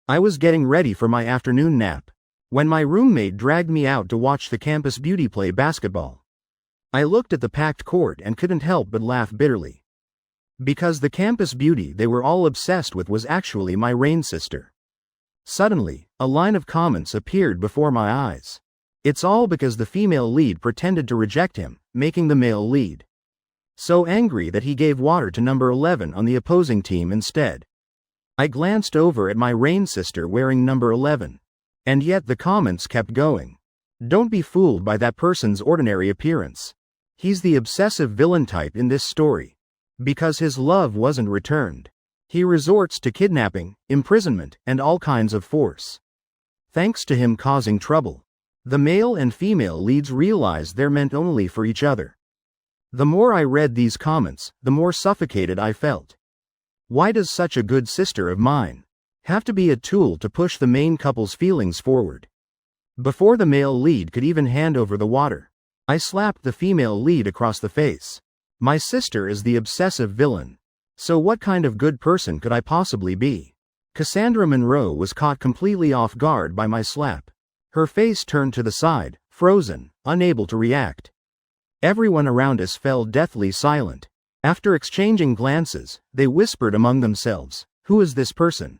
I was getting ready for my afternoon nap when my roommate dragged me out to watch the campus beauty play basketball. I looked at the packed court and couldn't help but laugh bitterly. Because the campus beauty they were all obsessed with was actually my Rain sister. Suddenly, a line of comments appeared before my eyes. It's all because the female lead pretended to reject him, making the male lead so angry that he gave water to number 11 on the opposing team instead. I glanced over at my Rain sister wearing number 11. And yet the comments kept going. Don't be fooled by that person's ordinary appearance. He's the obsessive villain type in this story. Because his love wasn't returned, he resorts to kidnapping, imprisonment, and all kinds of force. Thanks to him causing trouble, the male and female leads realized they're meant only for each other. The more I read these comments, the more suffocated I felt. Why does such a good sister of mine have to be a tool to push the main couple's feelings forward? Before the male lead could even hand over the water, I slapped the female lead across the face. My sister is the obsessive villain. So what kind of good person could I possibly be? Cassandra Monroe was caught completely off guard by my slap. Her face turned to the side, frozen, unable to react. Everyone around us fell deathly silent. After exchanging glances, they whispered among themselves, "Who is this person?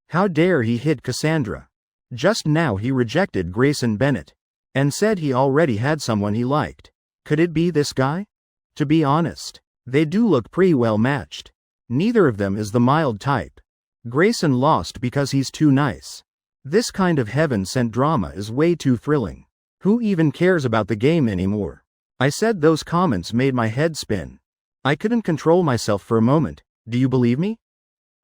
How dare he hit Cassandra? Just now he rejected Grayson Bennett and said he already had someone he liked. Could it be this guy?" To be honest, they do look pretty well matched. Neither of them is the mild type. Grayson lost because he's too nice. This kind of heaven-sent drama is way too thrilling. Who even cares about the game anymore? I said those comments made my head spin. I couldn't control myself for a moment. Do you believe me?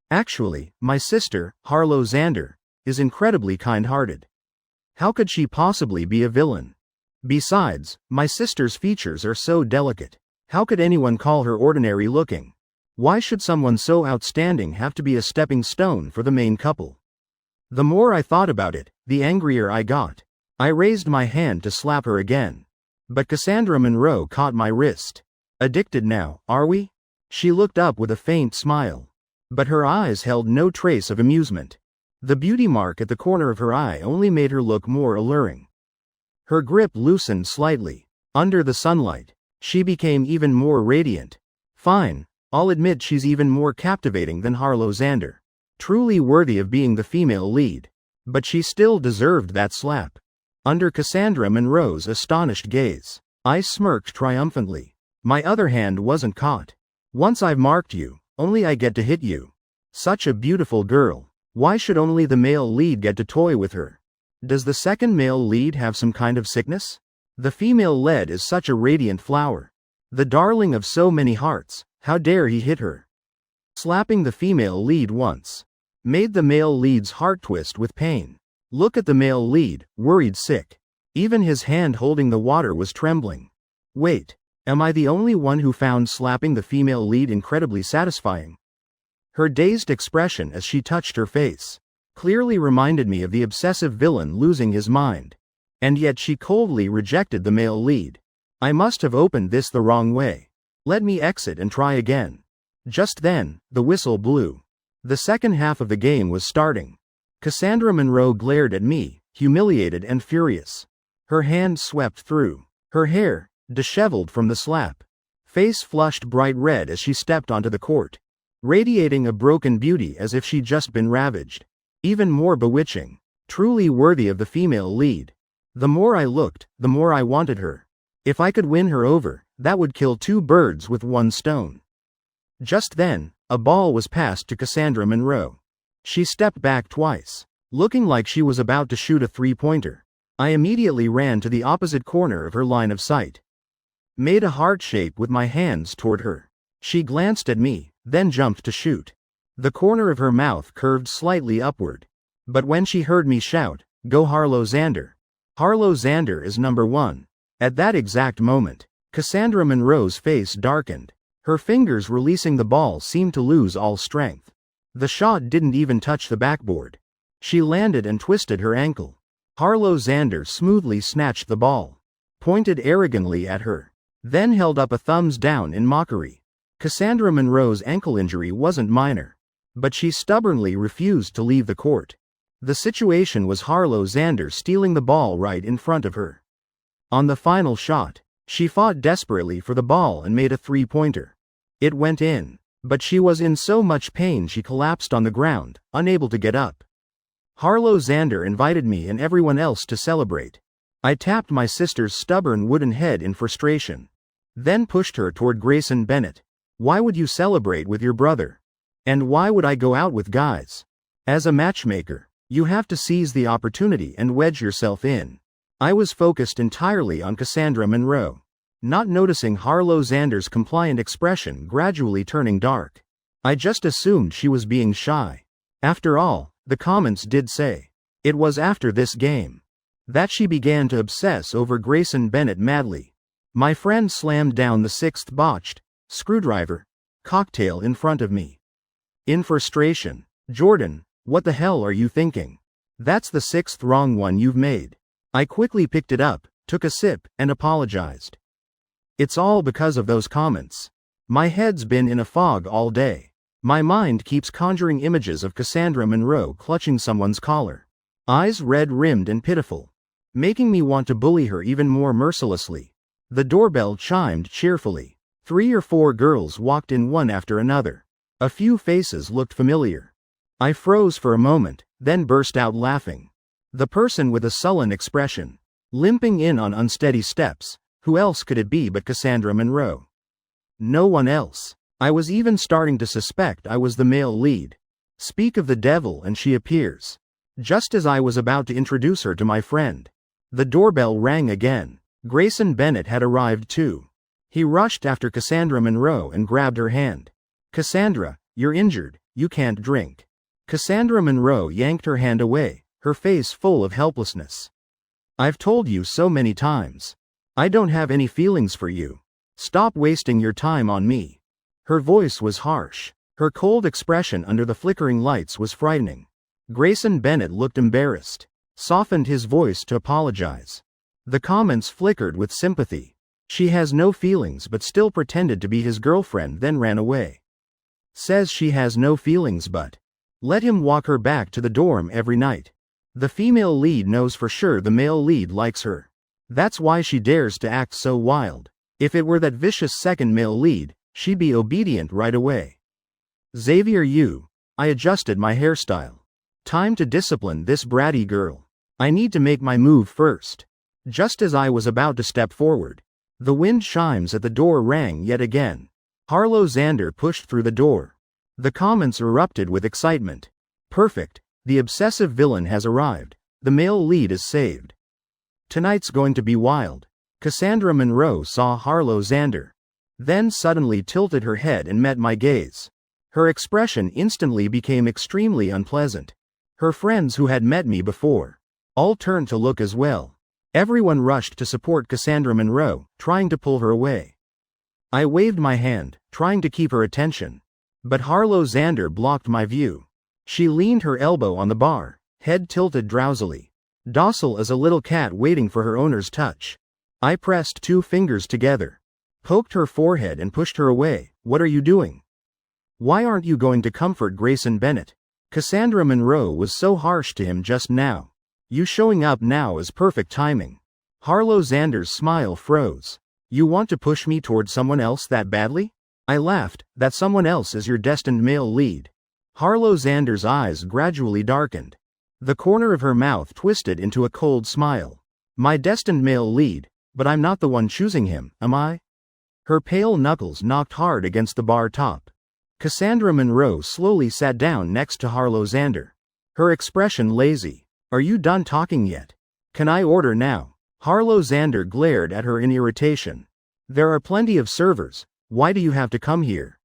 Actually, my sister, Harlow Xander, is incredibly kind-hearted. How could she possibly be a villain? Besides, my sister's features are so delicate. How could anyone call her ordinary looking? Why should someone so outstanding have to be a stepping stone for the main couple? The more I thought about it, the angrier I got. I raised my hand to slap her again. But Cassandra Monroe caught my wrist. Addicted now, are we? She looked up with a faint smile. But her eyes held no trace of amusement. The beauty mark at the corner of her eye only made her look more alluring. Her grip loosened slightly. Under the sunlight, she became even more radiant. Fine, I'll admit she's even more captivating than Harlow Xander. Truly worthy of being the female lead. But she still deserved that slap. Under Cassandra Monroe's astonished gaze, I smirked triumphantly. My other hand wasn't caught. Once I've marked you, only I get to hit you. Such a beautiful girl. Why should only the male lead get to toy with her? Does the second male lead have some kind of sickness? The female lead is such a radiant flower. The darling of so many hearts, how dare he hit her? Slapping the female lead once made the male lead's heart twist with pain. Look at the male lead, worried sick. Even his hand holding the water was trembling. Wait, am I the only one who found slapping the female lead incredibly satisfying? Her dazed expression as she touched her face clearly reminded me of the obsessive villain losing his mind. And yet she coldly rejected the male lead. I must have opened this the wrong way. Let me exit and try again. Just then, the whistle blew. The second half of the game was starting. Cassandra Monroe glared at me, humiliated and furious. Her hand swept through her hair, disheveled from the slap. Face flushed bright red as she stepped onto the court, radiating a broken beauty as if she'd just been ravaged. Even more bewitching. Truly worthy of the female lead. The more I looked, the more I wanted her. If I could win her over, that would kill two birds with one stone. Just then, a ball was passed to Cassandra Monroe. She stepped back twice, looking like she was about to shoot a three-pointer. I immediately ran to the opposite corner of her line of sight. Made a heart shape with my hands toward her. She glanced at me, then jumped to shoot. The corner of her mouth curved slightly upward. But when she heard me shout, "Go Harlow Xander! Harlow Xander is number 1. At that exact moment, Cassandra Monroe's face darkened. Her fingers releasing the ball seemed to lose all strength. The shot didn't even touch the backboard. She landed and twisted her ankle. Harlow Xander smoothly snatched the ball, pointed arrogantly at her, then held up a thumbs down in mockery. Cassandra Monroe's ankle injury wasn't minor, but she stubbornly refused to leave the court. The situation was Harlow Xander stealing the ball right in front of her. On the final shot, she fought desperately for the ball and made a three-pointer. It went in, but she was in so much pain she collapsed on the ground, unable to get up. Harlow Xander invited me and everyone else to celebrate. I tapped my sister's stubborn wooden head in frustration, then pushed her toward Grayson Bennett. Why would you celebrate with your brother? And why would I go out with guys? As a matchmaker, you have to seize the opportunity and wedge yourself in. I was focused entirely on Cassandra Monroe, not noticing Harlow Xander's compliant expression gradually turning dark. I just assumed she was being shy. After all, the comments did say it was after this game that she began to obsess over Grayson Bennett madly. My friend slammed down the sixth botched screwdriver cocktail in front of me. In frustration, Jordan, what the hell are you thinking? That's the sixth wrong one you've made. I quickly picked it up, took a sip, and apologized. It's all because of those comments. My head's been in a fog all day. My mind keeps conjuring images of Cassandra Monroe clutching someone's collar, eyes red-rimmed and pitiful, making me want to bully her even more mercilessly. The doorbell chimed cheerfully. 3 or 4 girls walked in one after another. A few faces looked familiar. I froze for a moment, then burst out laughing. The person with a sullen expression, limping in on unsteady steps, who else could it be but Cassandra Monroe? No one else. I was even starting to suspect I was the male lead. Speak of the devil and she appears. Just as I was about to introduce her to my friend, the doorbell rang again. Grayson Bennett had arrived too. He rushed after Cassandra Monroe and grabbed her hand. Cassandra, you're injured, you can't drink. Cassandra Monroe yanked her hand away, her face full of helplessness. I've told you so many times. I don't have any feelings for you. Stop wasting your time on me. Her voice was harsh. Her cold expression under the flickering lights was frightening. Grayson Bennett looked embarrassed, softened his voice to apologize. The comments flickered with sympathy. She has no feelings but still pretended to be his girlfriend, then ran away. Says she has no feelings but let him walk her back to the dorm every night. The female lead knows for sure the male lead likes her. That's why she dares to act so wild. If it were that vicious second male lead, she'd be obedient right away. Xavier, I adjusted my hairstyle. Time to discipline this bratty girl. I need to make my move first. Just as I was about to step forward, the wind chimes at the door rang yet again. Harlow Xander pushed through the door. The comments erupted with excitement. Perfect, the obsessive villain has arrived. The male lead is saved. Tonight's going to be wild. Cassandra Monroe saw Harlow Xander, then suddenly tilted her head and met my gaze. Her expression instantly became extremely unpleasant. Her friends who had met me before all turned to look as well. Everyone rushed to support Cassandra Monroe, trying to pull her away. I waved my hand, trying to keep her attention. But Harlow Xander blocked my view. She leaned her elbow on the bar, head tilted drowsily, docile as a little cat waiting for her owner's touch. I pressed 2 fingers together, poked her forehead and pushed her away. What are you doing? Why aren't you going to comfort Grayson Bennett? Cassandra Monroe was so harsh to him just now. You showing up now is perfect timing. Harlow Xander's smile froze. You want to push me toward someone else that badly? I laughed. That someone else is your destined male lead. Harlow Xander's eyes gradually darkened. The corner of her mouth twisted into a cold smile. My destined male lead, but I'm not the one choosing him, am I? Her pale knuckles knocked hard against the bar top. Cassandra Monroe slowly sat down next to Harlow Xander. Her expression lazy. Are you done talking yet? Can I order now? Harlow Xander glared at her in irritation. There are plenty of servers. Why do you have to come here?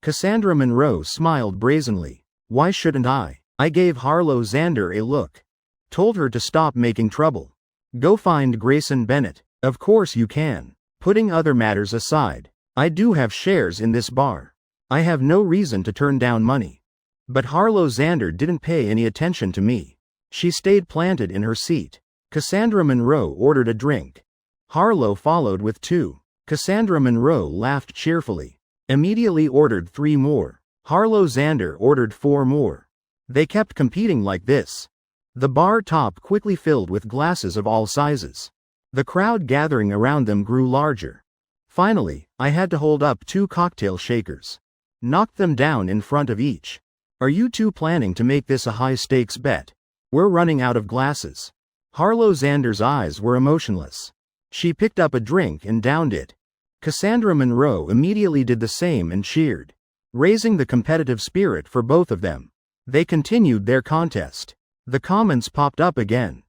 Cassandra Monroe smiled brazenly. Why shouldn't I? I gave Harlow Xander a look. Told her to stop making trouble. Go find Grayson Bennett. Of course you can. Putting other matters aside, I do have shares in this bar. I have no reason to turn down money. But Harlow Xander didn't pay any attention to me. She stayed planted in her seat. Cassandra Monroe ordered a drink. Harlow followed with 2. Cassandra Monroe laughed cheerfully. Immediately ordered 3 more. Harlow Xander ordered 4 more. They kept competing like this. The bar top quickly filled with glasses of all sizes. The crowd gathering around them grew larger. Finally, I had to hold up 2 cocktail shakers. Knocked them down in front of each. Are you two planning to make this a high-stakes bet? We're running out of glasses. Harlow Xander's eyes were emotionless. She picked up a drink and downed it. Cassandra Monroe immediately did the same and cheered, raising the competitive spirit for both of them. They continued their contest. The comments popped up again.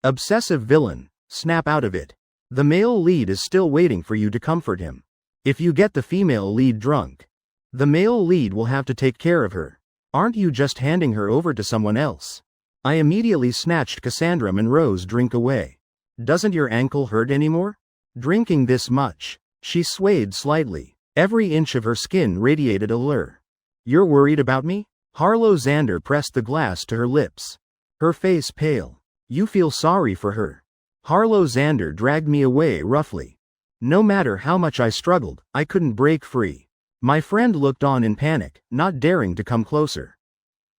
Obsessive villain, snap out of it. The male lead is still waiting for you to comfort him. If you get the female lead drunk, the male lead will have to take care of her. Aren't you just handing her over to someone else? I immediately snatched Cassandra Monroe's drink away. Doesn't your ankle hurt anymore? Drinking this much? She swayed slightly. Every inch of her skin radiated allure. You're worried about me? Harlow Xander pressed the glass to her lips. Her face pale. You feel sorry for her. Harlow Xander dragged me away roughly. No matter how much I struggled, I couldn't break free. My friend looked on in panic, not daring to come closer.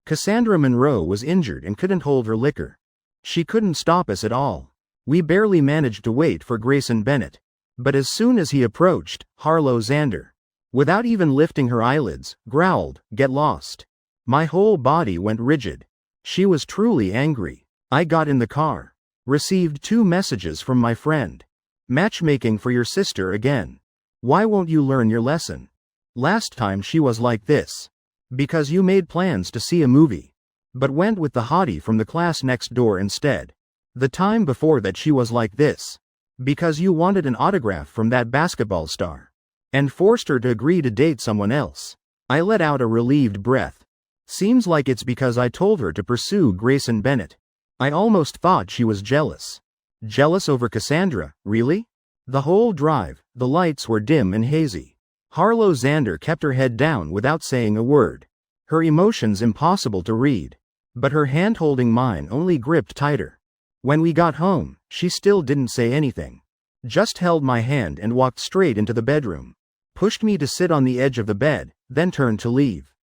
Cassandra Monroe was injured and couldn't hold her liquor. She couldn't stop us at all. We barely managed to wait for Grayson Bennett. But as soon as he approached, Harlow Xander, without even lifting her eyelids, growled, "Get lost." My whole body went rigid. She was truly angry. I got in the car. Received 2 messages from my friend. Matchmaking for your sister again. Why won't you learn your lesson? Last time she was like this. Because you made plans to see a movie, but went with the hottie from the class next door instead. The time before that she was like this. Because you wanted an autograph from that basketball star. And forced her to agree to date someone else. I let out a relieved breath. Seems like it's because I told her to pursue Grayson Bennett. I almost thought she was jealous. Jealous over Cassandra, really? The whole drive, the lights were dim and hazy. Harlow Xander kept her head down without saying a word. Her emotions impossible to read. But her hand holding mine only gripped tighter. When we got home, she still didn't say anything. Just held my hand and walked straight into the bedroom. Pushed me to sit on the edge of the bed, then turned to leave.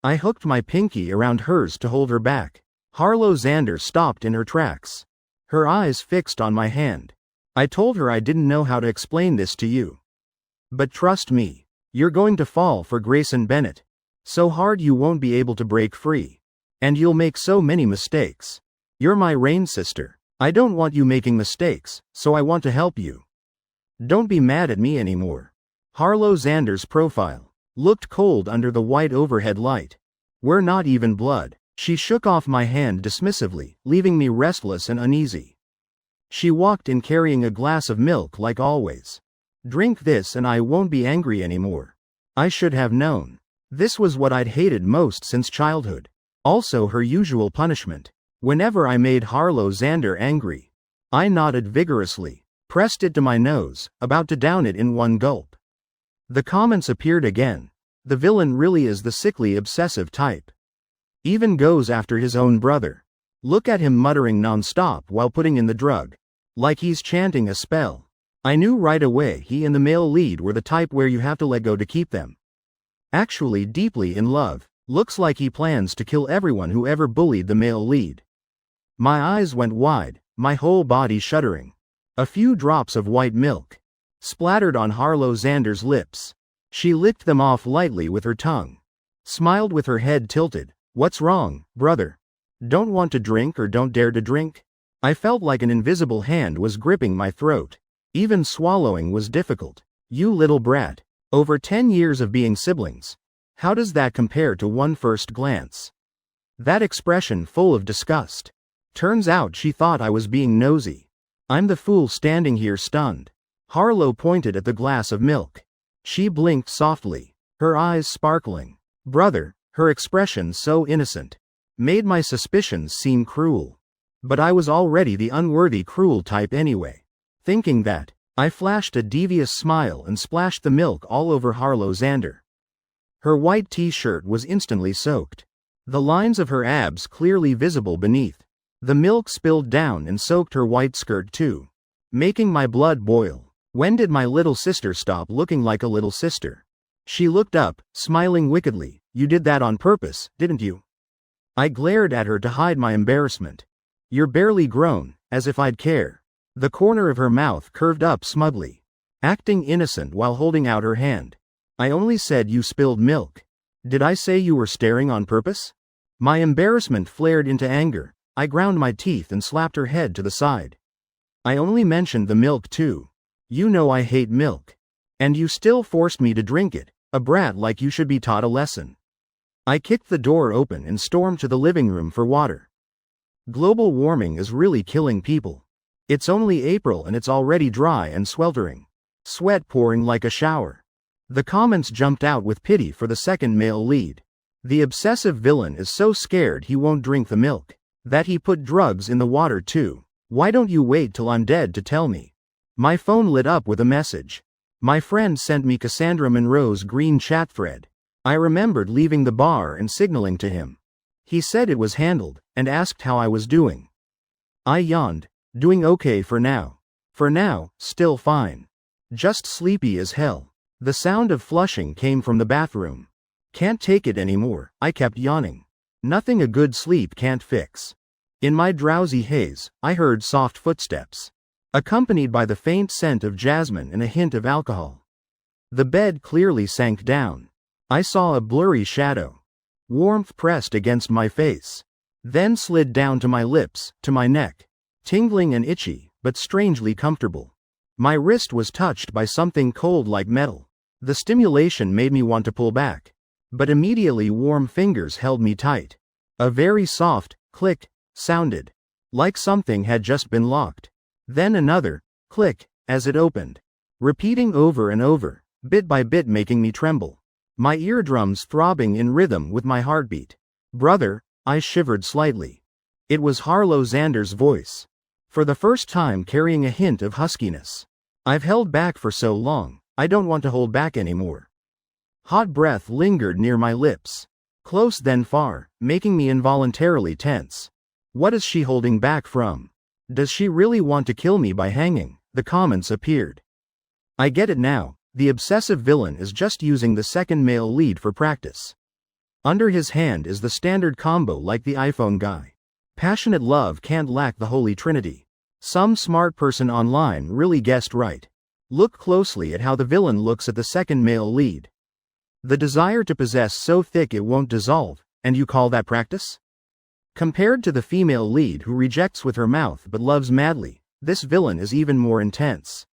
I hooked my pinky around hers to hold her back. Harlow Xander stopped in her tracks. Her eyes fixed on my hand. I told her I didn't know how to explain this to you. But trust me, you're going to fall for Grayson Bennett. So hard you won't be able to break free. And you'll make so many mistakes. You're my rain sister. I don't want you making mistakes, so I want to help you. Don't be mad at me anymore. Harlow Xander's profile looked cold under the white overhead light. We're not even blood. She shook off my hand dismissively, leaving me restless and uneasy. She walked in carrying a glass of milk like always. Drink this and I won't be angry anymore. I should have known. This was what I'd hated most since childhood. Also her usual punishment. Whenever I made Harlow Xander angry, I nodded vigorously, pressed it to my nose, about to down it in one gulp. The comments appeared again. The villain really is the sickly obsessive type. Even goes after his own brother. Look at him muttering non-stop while putting in the drug. Like he's chanting a spell. I knew right away he and the male lead were the type where you have to let go to keep them. Actually deeply in love. Looks like he plans to kill everyone who ever bullied the male lead. My eyes went wide, my whole body shuddering. A few drops of white milk splattered on Harlow Xander's lips. She licked them off lightly with her tongue. Smiled with her head tilted. What's wrong, brother? Don't want to drink or don't dare to drink? I felt like an invisible hand was gripping my throat. Even swallowing was difficult. You little brat. Over 10 years of being siblings. How does that compare to one first glance? That expression full of disgust. Turns out she thought I was being nosy. I'm the fool standing here stunned. Harlow pointed at the glass of milk. She blinked softly, her eyes sparkling. Brother, her expression so innocent, made my suspicions seem cruel. But I was already the unworthy cruel type anyway. Thinking that, I flashed a devious smile and splashed the milk all over Harlow Xander. Her white t-shirt was instantly soaked. The lines of her abs clearly visible beneath. The milk spilled down and soaked her white skirt too, making my blood boil. When did my little sister stop looking like a little sister? She looked up, smiling wickedly. You did that on purpose, didn't you? I glared at her to hide my embarrassment. You're barely grown, as if I'd care. The corner of her mouth curved up smugly, acting innocent while holding out her hand. I only said you spilled milk. Did I say you were staring on purpose? My embarrassment flared into anger. I ground my teeth and slapped her head to the side. I only mentioned the milk too. You know I hate milk. And you still forced me to drink it, a brat like you should be taught a lesson. I kicked the door open and stormed to the living room for water. Global warming is really killing people. It's only April and it's already dry and sweltering. Sweat pouring like a shower. The comments jumped out with pity for the second male lead. The obsessive villain is so scared he won't drink the milk, that he put drugs in the water too. Why don't you wait till I'm dead to tell me? My phone lit up with a message. My friend sent me Cassandra Monroe's green chat thread. I remembered leaving the bar and signaling to him. He said it was handled, and asked how I was doing. I yawned. Doing okay for now. For now, still fine. Just sleepy as hell. The sound of flushing came from the bathroom. Can't take it anymore, I kept yawning. Nothing a good sleep can't fix. In my drowsy haze, I heard soft footsteps, accompanied by the faint scent of jasmine and a hint of alcohol. The bed clearly sank down. I saw a blurry shadow. Warmth pressed against my face, then slid down to my lips, to my neck. Tingling and itchy, but strangely comfortable. My wrist was touched by something cold like metal. The stimulation made me want to pull back, but immediately warm fingers held me tight. A very soft click sounded, like something had just been locked. Then another click as it opened, repeating over and over, bit by bit making me tremble. My eardrums throbbing in rhythm with my heartbeat. Brother, I shivered slightly. It was Harlow Xander's voice, for the first time carrying a hint of huskiness. I've held back for so long, I don't want to hold back anymore. Hot breath lingered near my lips, close then far, making me involuntarily tense. What is she holding back from? Does she really want to kill me by hanging? The comments appeared. I get it now. The obsessive villain is just using the second male lead for practice. Under his hand is the standard combo like the iPhone guy. Passionate love can't lack the Holy Trinity. Some smart person online really guessed right. Look closely at how the villain looks at the second male lead. The desire to possess so thick it won't dissolve, and you call that practice? Compared to the female lead who rejects with her mouth but loves madly, this villain is even more intense.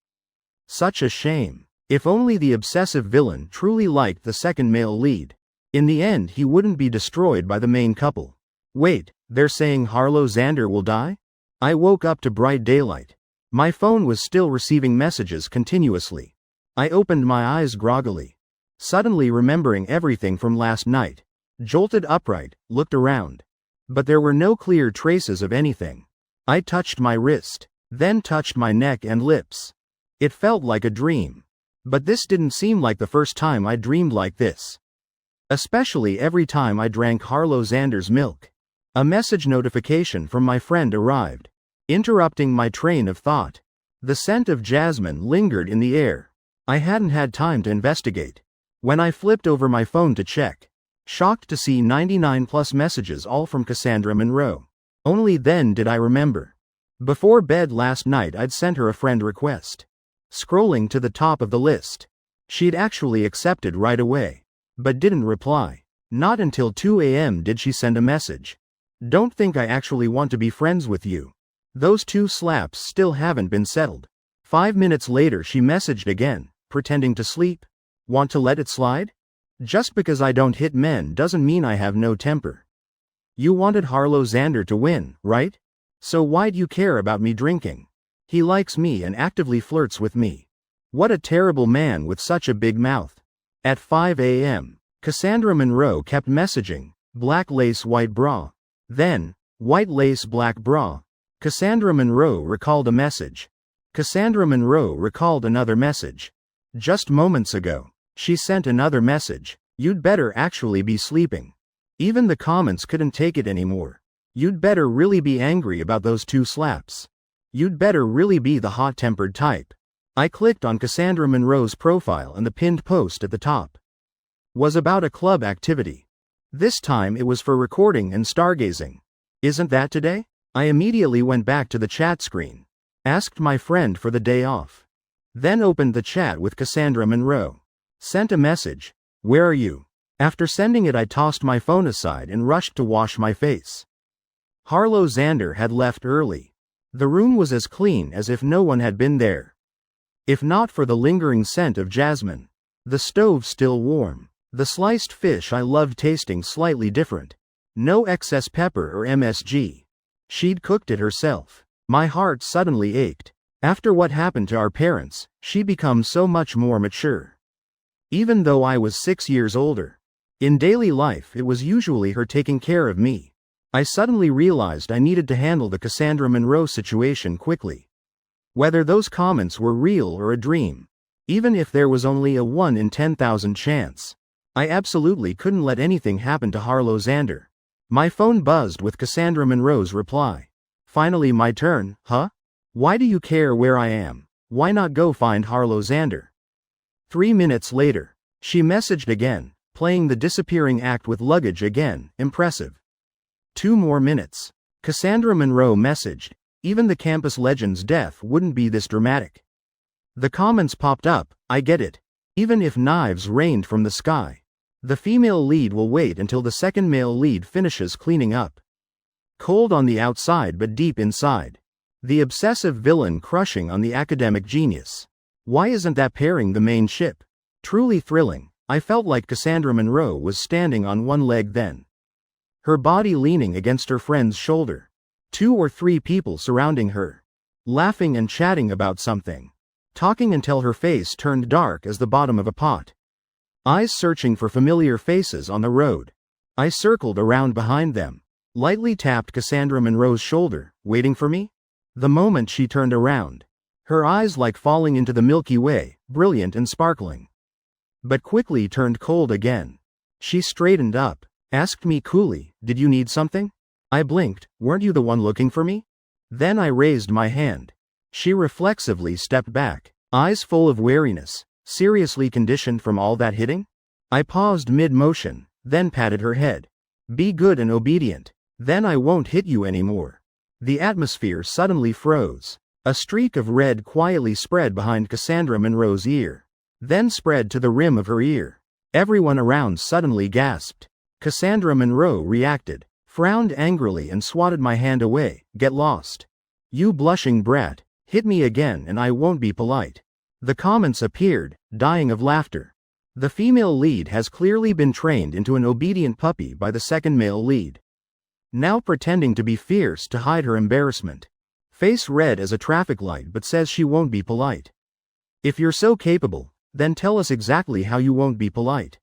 Such a shame. If only the obsessive villain truly liked the second male lead. In the end he wouldn't be destroyed by the main couple. Wait, they're saying Harlow Xander will die? I woke up to bright daylight. My phone was still receiving messages continuously. I opened my eyes groggily, suddenly remembering everything from last night. Jolted upright, looked around. But there were no clear traces of anything. I touched my wrist, then touched my neck and lips. It felt like a dream. But this didn't seem like the first time I dreamed like this. Especially every time I drank Harlow Xander's milk. A message notification from my friend arrived, interrupting my train of thought. The scent of jasmine lingered in the air. I hadn't had time to investigate. When I flipped over my phone to check, shocked to see 99+ messages all from Cassandra Monroe. Only then did I remember. Before bed last night I'd sent her a friend request. Scrolling to the top of the list, she'd actually accepted right away, but didn't reply. Not until 2 a.m. did she send a message. Don't think I actually want to be friends with you. Those 2 slaps still haven't been settled. 5 minutes later she messaged again, pretending to sleep. Want to let it slide? Just because I don't hit men doesn't mean I have no temper. You wanted Harlow Xander to win, right? So why'd you care about me drinking? He likes me and actively flirts with me. What a terrible man with such a big mouth. At 5 a.m., Cassandra Monroe kept messaging, black lace white bra. Then, white lace black bra. Cassandra Monroe recalled a message. Cassandra Monroe recalled another message. Just moments ago, she sent another message. You'd better actually be sleeping. Even the comments couldn't take it anymore. You'd better really be angry about those 2 slaps. You'd better really be the hot-tempered type. I clicked on Cassandra Monroe's profile and the pinned post at the top was about a club activity. This time it was for recording and stargazing. Isn't that today? I immediately went back to the chat screen. Asked my friend for the day off. Then opened the chat with Cassandra Monroe. Sent a message. Where are you? After sending it, I tossed my phone aside and rushed to wash my face. Harlow Xander had left early. The room was as clean as if no one had been there. If not for the lingering scent of jasmine. The stove still warm. The sliced fish I loved tasting slightly different. No excess pepper or MSG. She'd cooked it herself. My heart suddenly ached. After what happened to our parents, she'd become so much more mature. Even though I was 6 years older. In daily life, it was usually her taking care of me. I suddenly realized I needed to handle the Cassandra Monroe situation quickly. Whether those comments were real or a dream. Even if there was only a 1 in 10,000 chance. I absolutely couldn't let anything happen to Harlow Xander. My phone buzzed with Cassandra Monroe's reply. Finally my turn, huh? Why do you care where I am? Why not go find Harlow Xander? 3 minutes later. She messaged again, playing the disappearing act with luggage again, impressive. 2 more minutes. Cassandra Monroe messaged, even the campus legend's death wouldn't be this dramatic. The comments popped up, I get it. Even if knives rained from the sky. The female lead will wait until the second male lead finishes cleaning up. Cold on the outside but deep inside. The obsessive villain crushing on the academic genius. Why isn't that pairing the main ship? Truly thrilling. I felt like Cassandra Monroe was standing on one leg then. Her body leaning against her friend's shoulder. 2 or 3 people surrounding her. Laughing and chatting about something. Talking until her face turned dark as the bottom of a pot. Eyes searching for familiar faces on the road. I circled around behind them. Lightly tapped Cassandra Monroe's shoulder, waiting for me? The moment she turned around. Her eyes like falling into the Milky Way, brilliant and sparkling. But quickly turned cold again. She straightened up, asked me coolly, did you need something? I blinked, weren't you the one looking for me? Then I raised my hand. She reflexively stepped back, eyes full of wariness. Seriously conditioned from all that hitting? I paused mid-motion, then patted her head. Be good and obedient. Then I won't hit you anymore. The atmosphere suddenly froze. A streak of red quietly spread behind Cassandra Monroe's ear. Then spread to the rim of her ear. Everyone around suddenly gasped. Cassandra Monroe reacted, frowned angrily and swatted my hand away. Get lost. You blushing brat. Hit me again and I won't be polite. The comments appeared, dying of laughter. The female lead has clearly been trained into an obedient puppy by the second male lead. Now pretending to be fierce to hide her embarrassment. Face red as a traffic light but says she won't be polite. If you're so capable, then tell us exactly how you won't be polite.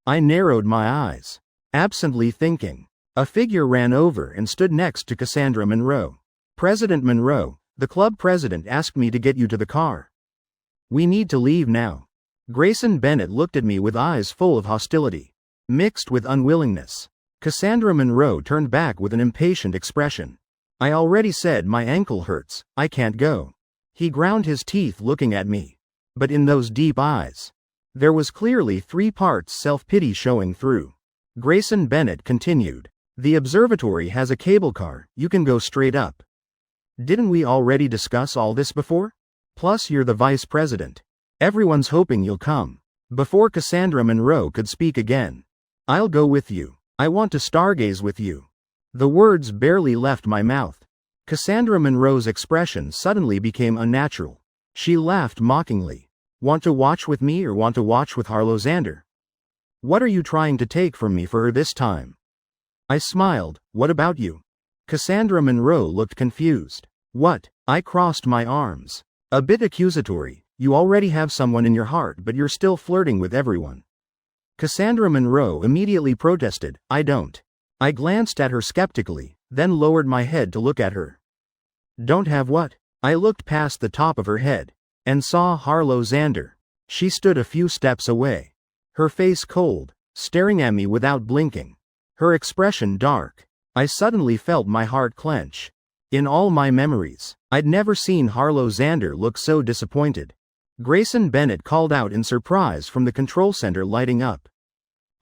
I narrowed my eyes, absently thinking. A figure ran over and stood next to Cassandra Monroe. President Monroe, the club president asked me to get you to the car. We need to leave now. Grayson Bennett looked at me with eyes full of hostility, mixed with unwillingness. Cassandra Monroe turned back with an impatient expression. I already said my ankle hurts, I can't go. He ground his teeth looking at me. But in those deep eyes, there was clearly 3 parts self-pity showing through. Grayson Bennett continued. The observatory has a cable car, you can go straight up. Didn't we already discuss all this before? Plus you're the vice president. Everyone's hoping you'll come. Before Cassandra Monroe could speak again. I'll go with you. I want to stargaze with you. The words barely left my mouth. Cassandra Monroe's expression suddenly became unnatural. She laughed mockingly. Want to watch with me or want to watch with Harlow Xander? What are you trying to take from me for her this time? I smiled. What about you? Cassandra Monroe looked confused. What? I crossed my arms. A bit accusatory. You already have someone in your heart but you're still flirting with everyone. Cassandra Monroe immediately protested. I don't. I glanced at her skeptically, then lowered my head to look at her. Don't have what? I looked past the top of her head, and saw Harlow Xander. She stood a few steps away. Her face cold, staring at me without blinking. Her expression dark. I suddenly felt my heart clench. In all my memories, I'd never seen Harlow Xander look so disappointed. Grayson Bennett called out in surprise from the control center, lighting up.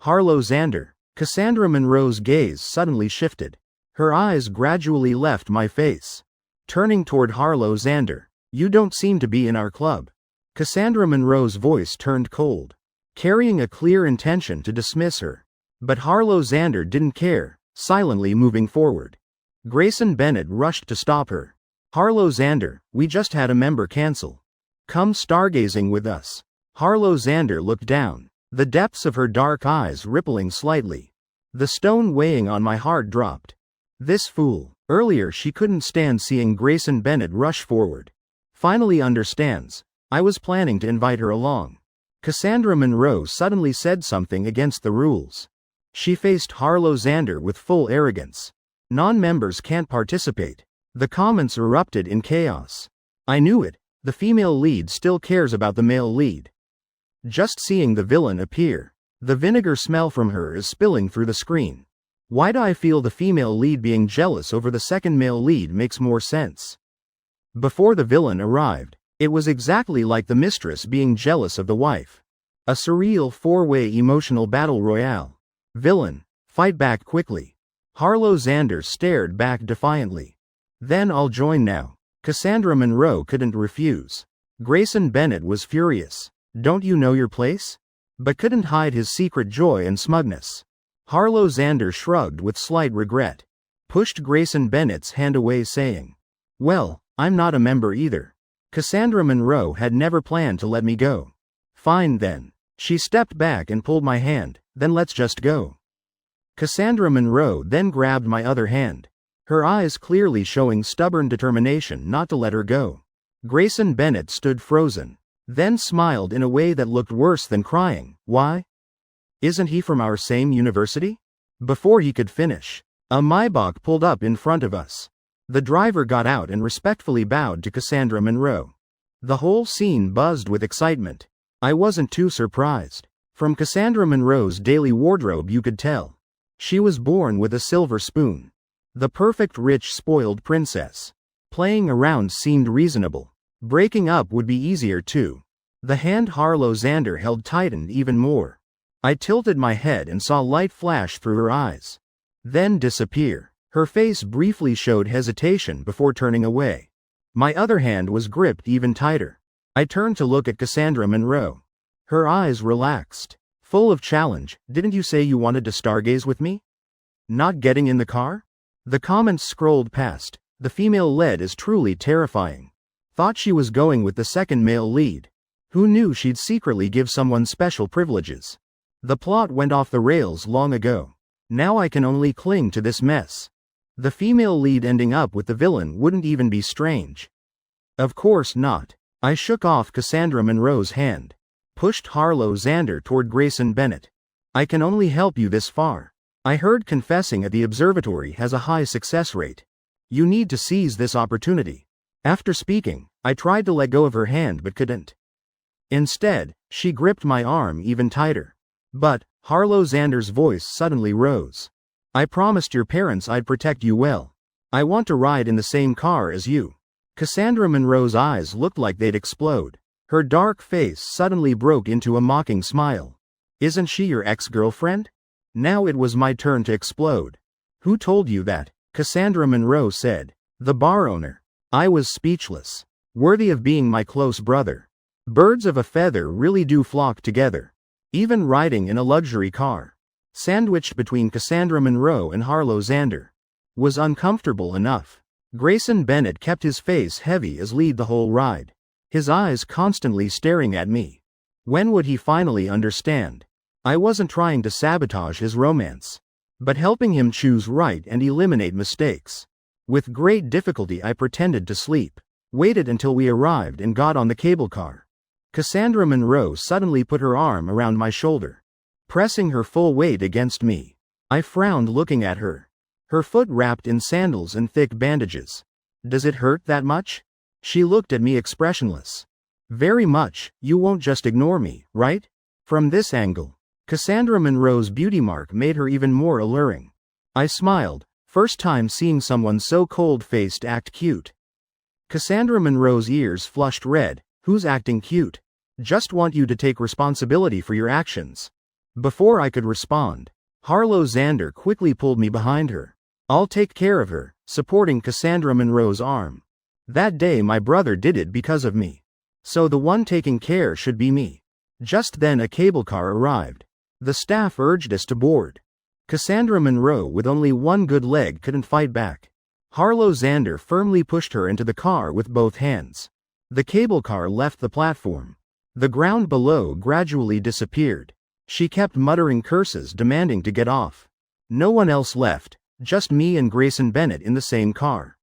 Harlow Xander. Cassandra Monroe's gaze suddenly shifted. Her eyes gradually left my face. Turning toward Harlow Xander. You don't seem to be in our club. Cassandra Monroe's voice turned cold, carrying a clear intention to dismiss her. But Harlow Xander didn't care, silently moving forward. Grayson Bennett rushed to stop her. Harlow Xander, we just had a member cancel. Come stargazing with us. Harlow Xander looked down, the depths of her dark eyes rippling slightly. The stone weighing on my heart dropped. This fool. Earlier she couldn't stand seeing Grayson Bennett rush forward. Finally understands. I was planning to invite her along. Cassandra Monroe suddenly said something against the rules. She faced Harlow Xander with full arrogance. Non-members can't participate. The comments erupted in chaos. I knew it. The female lead still cares about the male lead. Just seeing the villain appear. The vinegar smell from her is spilling through the screen. Why do I feel the female lead being jealous over the second male lead makes more sense? Before the villain arrived, it was exactly like the mistress being jealous of the wife. A surreal four-way emotional battle royale. Villain, fight back quickly. Harlow Xander stared back defiantly. Then I'll join now. Cassandra Monroe couldn't refuse. Grayson Bennett was furious. Don't you know your place? But couldn't hide his secret joy and smugness. Harlow Xander shrugged with slight regret. Pushed Grayson Bennett's hand away saying, well, I'm not a member either. Cassandra Monroe had never planned to let me go. Fine then. She stepped back and pulled my hand, then let's just go. Cassandra Monroe then grabbed my other hand. Her eyes clearly showing stubborn determination not to let her go. Grayson Bennett stood frozen, then smiled in a way that looked worse than crying. Why? Isn't he from our same university? Before he could finish, a Maybach pulled up in front of us. The driver got out and respectfully bowed to Cassandra Monroe. The whole scene buzzed with excitement. I wasn't too surprised. From Cassandra Monroe's daily wardrobe you could tell. She was born with a silver spoon. The perfect rich spoiled princess. Playing around seemed reasonable. Breaking up would be easier too. The hand Harlow Xander held tightened even more. I tilted my head and saw light flash through her eyes. Then disappear. Her face briefly showed hesitation before turning away. My other hand was gripped even tighter. I turned to look at Cassandra Monroe. Her eyes relaxed, full of challenge. Didn't you say you wanted to stargaze with me? Not getting in the car? The comments scrolled past. The female lead is truly terrifying. Thought she was going with the second male lead. Who knew she'd secretly give someone special privileges? The plot went off the rails long ago. Now I can only cling to this mess. The female lead ending up with the villain wouldn't even be strange. Of course not. I shook off Cassandra Monroe's hand. Pushed Harlow Xander toward Grayson Bennett. I can only help you this far. I heard confessing at the observatory has a high success rate. You need to seize this opportunity. After speaking, I tried to let go of her hand but couldn't. Instead, she gripped my arm even tighter. But, Harlow Xander's voice suddenly rose. I promised your parents I'd protect you well. I want to ride in the same car as you. Cassandra Monroe's eyes looked like they'd explode. Her dark face suddenly broke into a mocking smile. Isn't she your ex-girlfriend? Now it was my turn to explode. Who told you that? Cassandra Monroe said. The bar owner. I was speechless. Worthy of being my close brother. Birds of a feather really do flock together. Even riding in a luxury car, sandwiched between Cassandra Monroe and Harlow Xander, was uncomfortable enough. Grayson Bennett kept his face heavy as lead the whole ride, his eyes constantly staring at me. When would he finally understand? I wasn't trying to sabotage his romance, but helping him choose right and eliminate mistakes. With great difficulty I pretended to sleep, waited until we arrived and got on the cable car. Cassandra Monroe suddenly put her arm around my shoulder, pressing her full weight against me. I frowned looking at her. Her foot wrapped in sandals and thick bandages. Does it hurt that much? She looked at me expressionless. Very much. You won't just ignore me, right? From this angle, Cassandra Monroe's beauty mark made her even more alluring. I smiled, first time seeing someone so cold-faced act cute. Cassandra Monroe's ears flushed red. Who's acting cute? Just want you to take responsibility for your actions. Before I could respond, Harlow Xander quickly pulled me behind her. I'll take care of her, supporting Cassandra Monroe's arm. That day my brother did it because of me. So the one taking care should be me. Just then a cable car arrived. The staff urged us to board. Cassandra Monroe with only one good leg couldn't fight back. Harlow Xander firmly pushed her into the car with both hands. The cable car left the platform. The ground below gradually disappeared. She kept muttering curses demanding to get off. No one else left, just me and Grayson Bennett in the same car.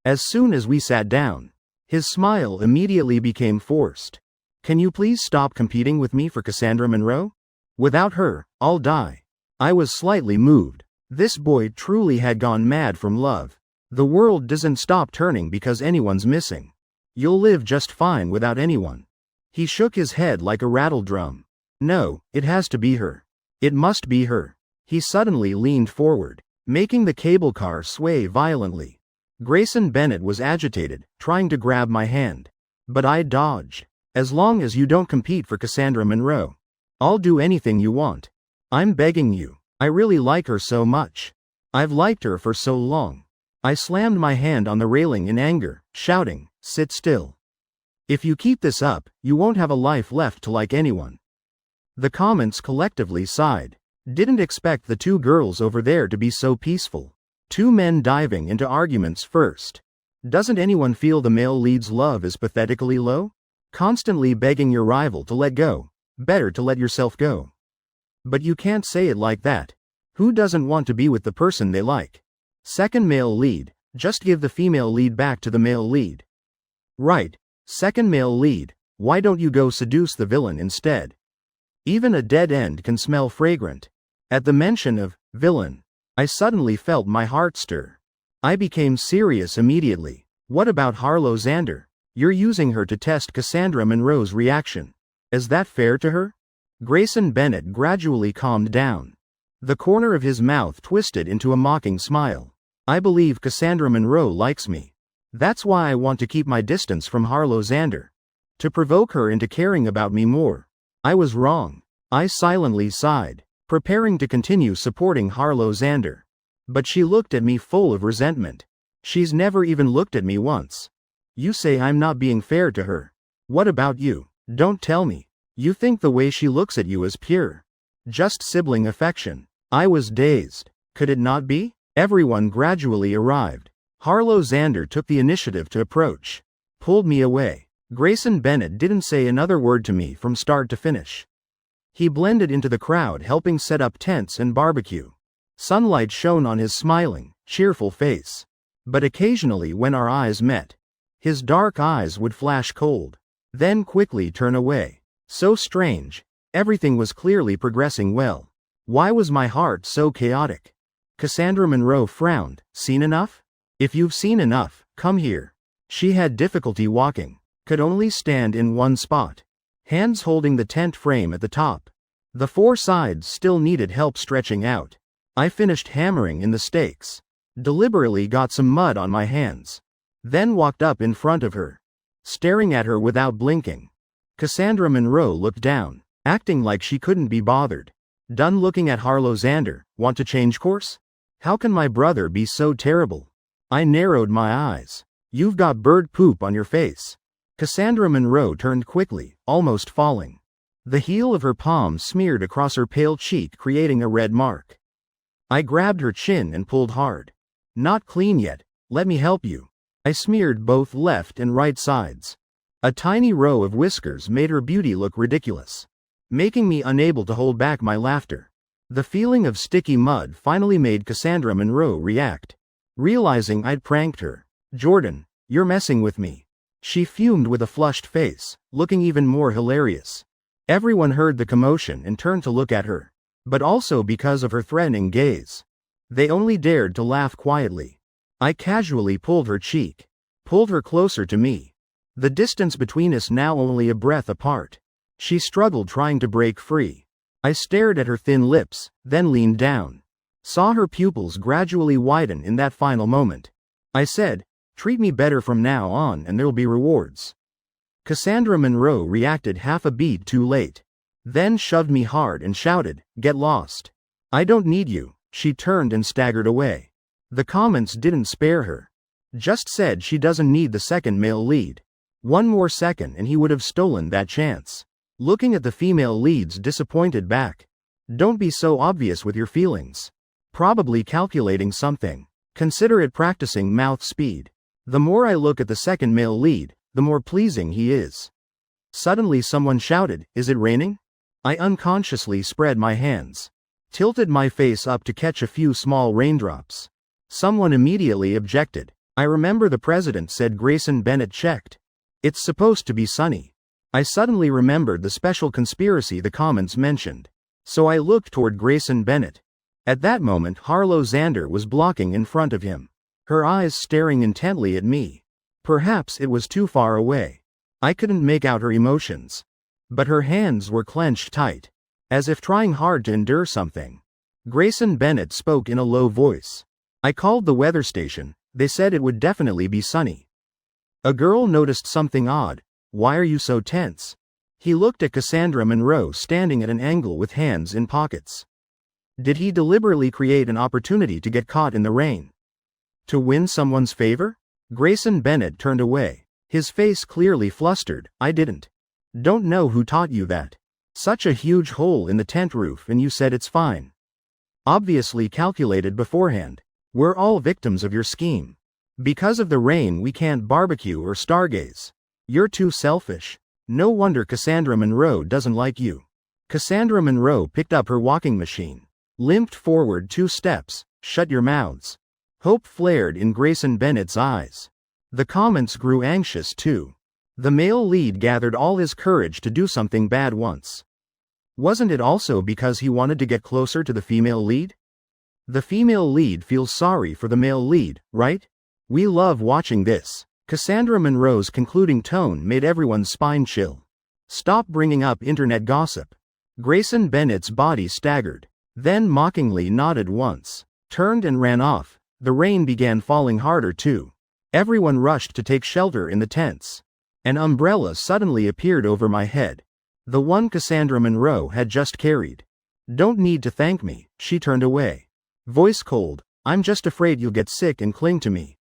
As soon as we sat down, his smile immediately became forced. Can you please stop competing with me for Cassandra Monroe? Without her, I'll die. I was slightly moved. This boy truly had gone mad from love. The world doesn't stop turning because anyone's missing. You'll live just fine without anyone. He shook his head like a rattle drum. No, it has to be her. It must be her. He suddenly leaned forward, making the cable car sway violently. Grayson Bennett was agitated, trying to grab my hand. But I dodged. As long as you don't compete for Cassandra Monroe, I'll do anything you want. I'm begging you. I really like her so much. I've liked her for so long. I slammed my hand on the railing in anger, shouting, "Sit still. If you keep this up, you won't have a life left to like anyone." The comments collectively sighed. Didn't expect the two girls over there to be so peaceful. Two men diving into arguments first. Doesn't anyone feel the male lead's love is pathetically low? Constantly begging your rival to let go. Better to let yourself go. But you can't say it like that. Who doesn't want to be with the person they like? Second male lead, just give the female lead back to the male lead. Right, second male lead, why don't you go seduce the villain instead? Even a dead end can smell fragrant. At the mention of villain, I suddenly felt my heart stir. I became serious immediately. What about Harlow Xander? You're using her to test Cassandra Monroe's reaction. Is that fair to her? Grayson Bennett gradually calmed down. The corner of his mouth twisted into a mocking smile. I believe Cassandra Monroe likes me. That's why I want to keep my distance from Harlow Xander. To provoke her into caring about me more. I was wrong. I silently sighed, preparing to continue supporting Harlow Xander. But she looked at me full of resentment. She's never even looked at me once. You say I'm not being fair to her. What about you? Don't tell me. You think the way she looks at you is pure. Just sibling affection. I was dazed. Could it not be? Everyone gradually arrived. Harlow Xander took the initiative to approach. Pulled me away. Grayson Bennett didn't say another word to me from start to finish. He blended into the crowd helping set up tents and barbecue. Sunlight shone on his smiling, cheerful face. But occasionally when our eyes met, his dark eyes would flash cold, then quickly turn away. So strange. Everything was clearly progressing well. Why was my heart so chaotic? Cassandra Monroe frowned. Seen enough? If you've seen enough, come here. She had difficulty walking, could only stand in one spot. Hands holding the tent frame at the top. The four sides still needed help stretching out. I finished hammering in the stakes. Deliberately got some mud on my hands. Then walked up in front of her. Staring at her without blinking. Cassandra Monroe looked down, acting like she couldn't be bothered. Done looking at Harlow Xander, want to change course? How can my brother be so terrible? I narrowed my eyes. You've got bird poop on your face. Cassandra Monroe turned quickly, almost falling. The heel of her palm smeared across her pale cheek, creating a red mark. I grabbed her chin and pulled hard. Not clean yet, let me help you. I smeared both left and right sides. A tiny row of whiskers made her beauty look ridiculous, making me unable to hold back my laughter. The feeling of sticky mud finally made Cassandra Monroe react. Realizing I'd pranked her. Jordan, you're messing with me. She fumed with a flushed face, looking even more hilarious. Everyone heard the commotion and turned to look at her, but also because of her threatening gaze. They only dared to laugh quietly. I casually pulled her cheek, pulled her closer to me. The distance between us now only a breath apart. She struggled trying to break free. I stared at her thin lips, then leaned down. Saw her pupils gradually widen in that final moment. I said, treat me better from now on and there'll be rewards. Cassandra Monroe reacted half a beat too late. Then shoved me hard and shouted, get lost. I don't need you. She turned and staggered away. The comments didn't spare her. Just said she doesn't need the second male lead. One more second and he would have stolen that chance. Looking at the female lead's disappointed back. Don't be so obvious with your feelings. Probably calculating something. Consider it practicing mouth speed. The more I look at the second male lead, the more pleasing he is. Suddenly someone shouted, "Is it raining?" I unconsciously spread my hands. Tilted my face up to catch a few small raindrops. Someone immediately objected. I remember the president said Grayson Bennett checked. It's supposed to be sunny. I suddenly remembered the special conspiracy the comments mentioned. So I looked toward Grayson Bennett. At that moment Harlow Xander was blocking in front of him. Her eyes staring intently at me. Perhaps it was too far away. I couldn't make out her emotions. But her hands were clenched tight. As if trying hard to endure something. Grayson Bennett spoke in a low voice. I called the weather station. They said it would definitely be sunny. A girl noticed something odd. Why are you so tense? He looked at Cassandra Monroe standing at an angle with hands in pockets. Did he deliberately create an opportunity to get caught in the rain? To win someone's favor? Grayson Bennett turned away. His face clearly flustered. I didn't. Don't know who taught you that. Such a huge hole in the tent roof and you said it's fine. Obviously calculated beforehand. We're all victims of your scheme. Because of the rain we can't barbecue or stargaze. You're too selfish. No wonder Cassandra Monroe doesn't like you. Cassandra Monroe picked up her walking machine. Limped forward 2 steps. Shut your mouths. Hope flared in Grayson Bennett's eyes. The comments grew anxious too. The male lead gathered all his courage to do something bad once. Wasn't it also because he wanted to get closer to the female lead? The female lead feels sorry for the male lead, right? We love watching this. Cassandra Monroe's concluding tone made everyone's spine chill. Stop bringing up internet gossip. Grayson Bennett's body staggered, then mockingly nodded once, turned and ran off. The rain began falling harder too. Everyone rushed to take shelter in the tents. An umbrella suddenly appeared over my head. The one Cassandra Monroe had just carried. Don't need to thank me, she turned away. Voice cold, I'm just afraid you'll get sick and cling to me.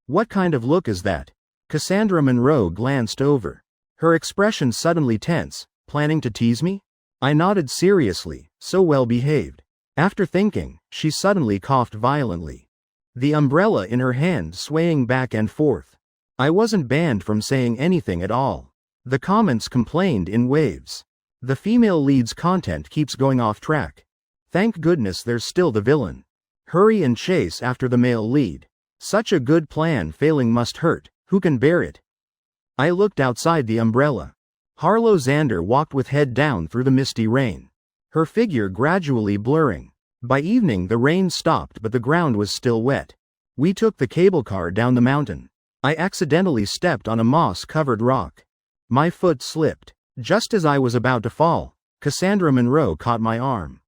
What kind of look is that? Cassandra Monroe glanced over. Her expression suddenly tense, planning to tease me? I nodded seriously, so well behaved. After thinking, she suddenly coughed violently. The umbrella in her hand swaying back and forth. I wasn't banned from saying anything at all. The comments complained in waves. The female lead's content keeps going off track. Thank goodness there's still the villain. Hurry and chase after the male lead. Such a good plan failing must hurt, who can bear it? I looked outside the umbrella. Harlow Xander walked with head down through the misty rain. Her figure gradually blurring. By evening the rain stopped but the ground was still wet. We took the cable car down the mountain. I accidentally stepped on a moss-covered rock. My foot slipped. Just as I was about to fall, Cassandra Monroe caught my arm.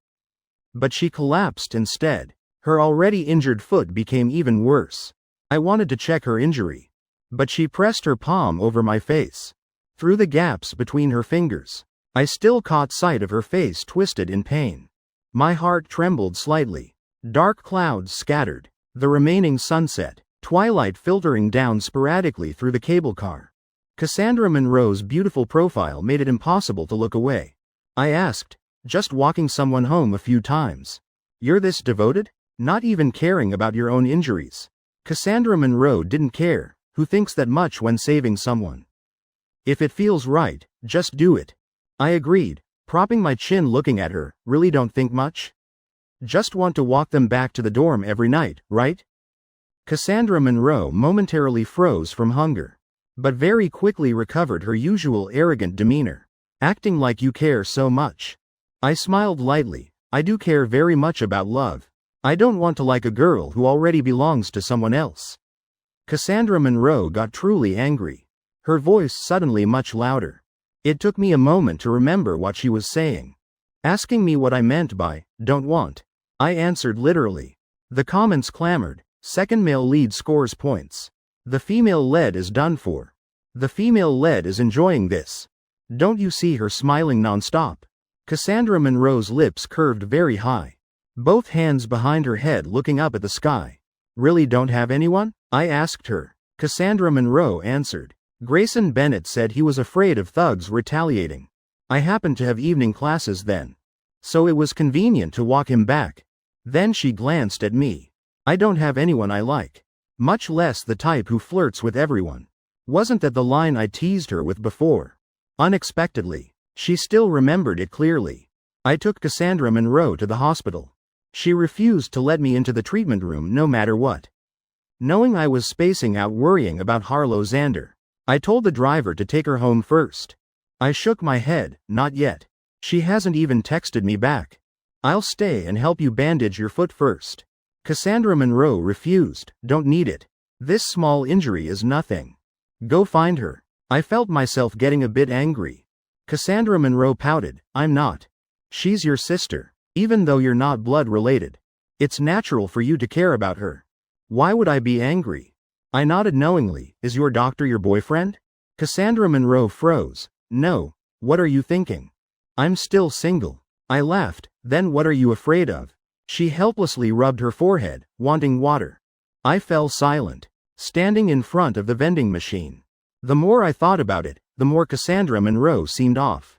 But she collapsed instead. Her already injured foot became even worse. I wanted to check her injury. But she pressed her palm over my face. Through the gaps between her fingers, I still caught sight of her face twisted in pain. My heart trembled slightly. Dark clouds scattered. The remaining sunset, twilight filtering down sporadically through the cable car. Cassandra Monroe's beautiful profile made it impossible to look away. I asked, just walking someone home a few times. You're this devoted? Not even caring about your own injuries. Cassandra Monroe didn't care. Who thinks that much when saving someone? If it feels right, just do it. I agreed, propping my chin looking at her. Really don't think much? Just want to walk them back to the dorm every night, right? Cassandra Monroe momentarily froze from hunger, but very quickly recovered her usual arrogant demeanor. Acting like you care so much. I smiled lightly. I do care very much about love. I don't want to like a girl who already belongs to someone else. Cassandra Monroe got truly angry. Her voice suddenly much louder. It took me a moment to remember what she was saying. Asking me what I meant by, don't want. I answered literally. The comments clamored. Second male lead scores points. The female lead is done for. The female lead is enjoying this. Don't you see her smiling nonstop? Cassandra Monroe's lips curved very high. Both hands behind her head looking up at the sky. Really don't have anyone? I asked her. Cassandra Monroe answered. Grayson Bennett said he was afraid of thugs retaliating. I happened to have evening classes then, so it was convenient to walk him back. Then she glanced at me. I don't have anyone I like. Much less the type who flirts with everyone. Wasn't that the line I teased her with before? Unexpectedly, she still remembered it clearly. I took Cassandra Monroe to the hospital. She refused to let me into the treatment room no matter what. Knowing I was spacing out worrying about Harlow Xander, I told the driver to take her home first. I shook my head, not yet. She hasn't even texted me back. I'll stay and help you bandage your foot first. Cassandra Monroe refused. Don't need it. This small injury is nothing. Go find her. I felt myself getting a bit angry. Cassandra Monroe pouted. I'm not. She's your sister, even though you're not blood related. It's natural for you to care about her. Why would I be angry? I nodded knowingly. Is your doctor your boyfriend? Cassandra Monroe froze. No. What are you thinking? I'm still single. I laughed. Then what are you afraid of? She helplessly rubbed her forehead, wanting water. I fell silent, standing in front of the vending machine. The more I thought about it, the more Cassandra Monroe seemed off.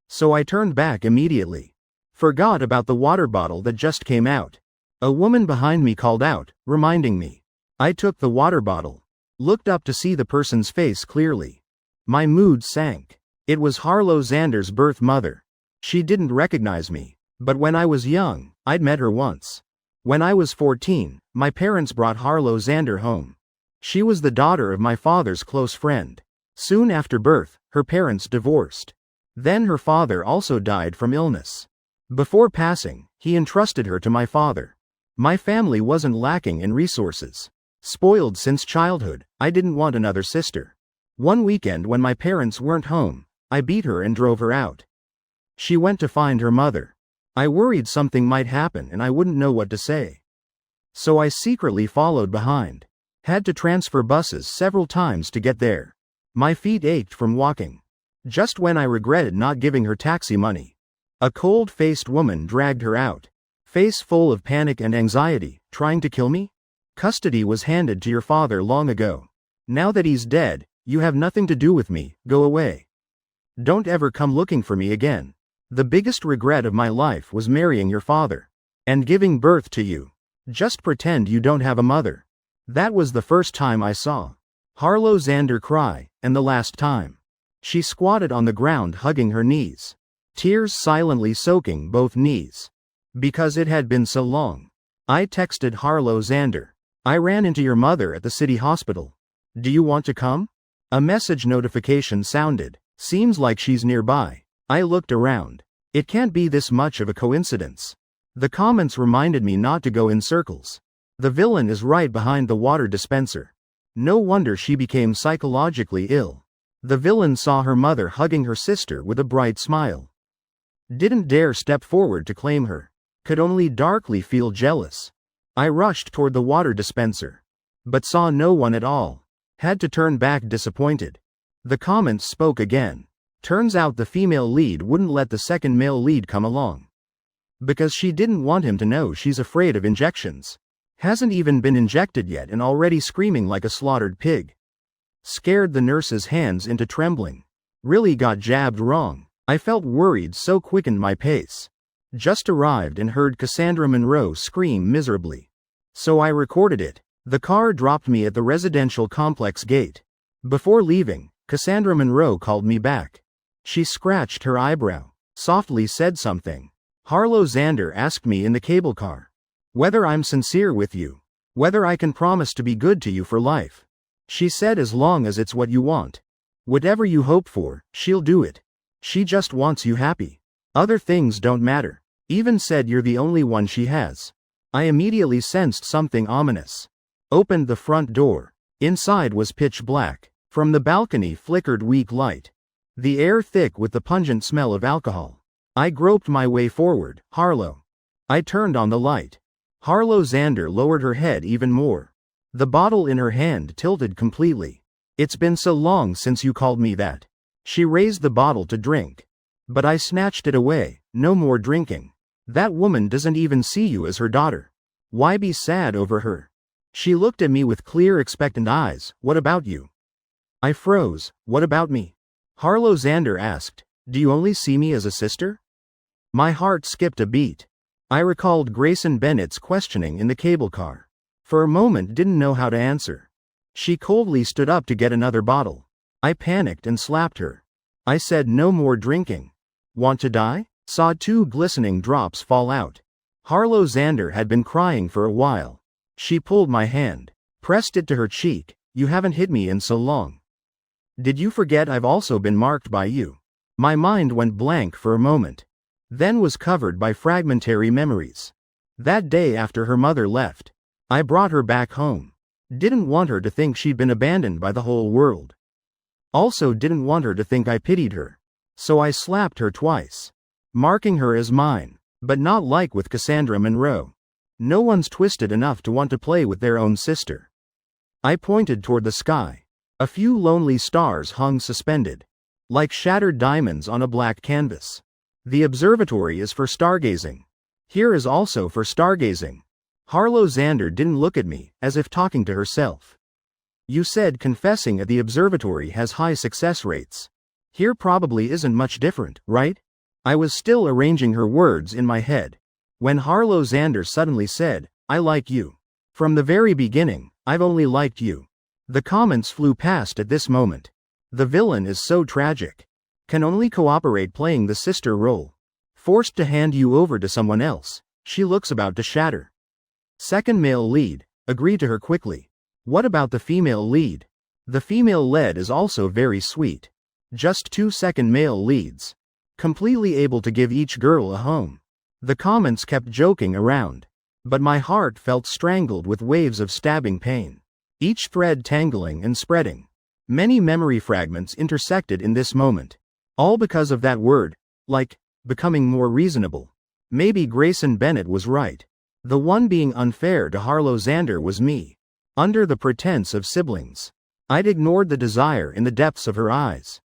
So I turned back immediately. Forgot about the water bottle that just came out. A woman behind me called out, reminding me. I took the water bottle, looked up to see the person's face clearly. My mood sank. It was Harlow Xander's birth mother. She didn't recognize me, but when I was young, I'd met her once. When I was 14, my parents brought Harlow Xander home. She was the daughter of my father's close friend. Soon after birth, her parents divorced. Then her father also died from illness. Before passing, he entrusted her to my father. My family wasn't lacking in resources. Spoiled since childhood, I didn't want another sister. One weekend when my parents weren't home, I beat her and drove her out. She went to find her mother. I worried something might happen and I wouldn't know what to say. So I secretly followed behind. Had to transfer buses several times to get there. My feet ached from walking. Just when I regretted not giving her taxi money, a cold-faced woman dragged her out. Face full of panic and anxiety. Trying to kill me? Custody was handed to your father long ago. Now that he's dead, you have nothing to do with me. Go away. Don't ever come looking for me again. The biggest regret of my life was marrying your father and giving birth to you. Just pretend you don't have a mother. That was the first time I saw Harlow Xander cry, and the last time. She squatted on the ground hugging her knees, tears silently soaking both knees. Because it had been so long. I texted Harlow Xander. I ran into your mother at the city hospital. Do you want to come? A message notification sounded. Seems like she's nearby. I looked around. It can't be this much of a coincidence. The comments reminded me not to go in circles. The villain is right behind the water dispenser. No wonder she became psychologically ill. The villain saw her mother hugging her sister with a bright smile. Didn't dare step forward to claim her. Could only darkly feel jealous. I rushed toward the water dispenser, but saw no one at all. Had to turn back disappointed. The comments spoke again. Turns out the female lead wouldn't let the second male lead come along. Because she didn't want him to know she's afraid of injections. Hasn't even been injected yet and already screaming like a slaughtered pig. Scared the nurse's hands into trembling. Really got jabbed wrong. I felt worried, so quickened my pace. Just arrived and heard Cassandra Monroe scream miserably. So I recorded it. The car dropped me at the residential complex gate. Before leaving, Cassandra Monroe called me back. She scratched her eyebrow, softly said something. Harlow Xander asked me in the cable car whether I'm sincere with you, whether I can promise to be good to you for life. She said as long as it's what you want. Whatever you hope for, she'll do it. She just wants you happy. Other things don't matter. Even said you're the only one she has. I immediately sensed something ominous. Opened the front door. Inside was pitch black. From the balcony flickered weak light. The air thick with the pungent smell of alcohol. I groped my way forward. Harlow. I turned on the light. Harlow Xander lowered her head even more. The bottle in her hand tilted completely. It's been so long since you called me that. She raised the bottle to drink. But I snatched it away. No more drinking. That woman doesn't even see you as her daughter. Why be sad over her? She looked at me with clear, expectant eyes. What about you? I froze. What about me? Harlow Xander asked. Do you only see me as a sister? My heart skipped a beat. I recalled Grayson Bennett's questioning in the cable car. For a moment didn't know how to answer. She coldly stood up to get another bottle. I panicked and slapped her. I said no more drinking. Want to die? Saw 2 glistening drops fall out. Harlow Xander had been crying for a while. She pulled my hand, pressed it to her cheek. You haven't hit me in so long. Did you forget I've also been marked by you? My mind went blank for a moment, then was covered by fragmentary memories. That day after her mother left, I brought her back home. Didn't want her to think she'd been abandoned by the whole world. Also didn't want her to think I pitied her. So I slapped her twice, marking her as mine, but not like with Cassandra Monroe. No one's twisted enough to want to play with their own sister. I pointed toward the sky. A few lonely stars hung suspended, like shattered diamonds on a black canvas. The observatory is for stargazing. Here is also for stargazing. Harlow Xander didn't look at me, as if talking to herself. You said confessing at the observatory has high success rates. Here probably isn't much different, right? I was still arranging her words in my head, when Harlow Xander suddenly said, I like you. From the very beginning, I've only liked you. The comments flew past at this moment. The villain is so tragic. Can only cooperate playing the sister role. Forced to hand you over to someone else. She looks about to shatter. Second male lead, agreed to her quickly. What about the female lead? The female lead is also very sweet. Just 2 second male leads. Completely able to give each girl a home. The comments kept joking around. But my heart felt strangled with waves of stabbing pain. Each thread tangling and spreading. Many memory fragments intersected in this moment. All because of that word, like, becoming more reasonable. Maybe Grayson Bennett was right. The one being unfair to Harlow Xander was me. Under the pretense of siblings. I'd ignored the desire in the depths of her eyes.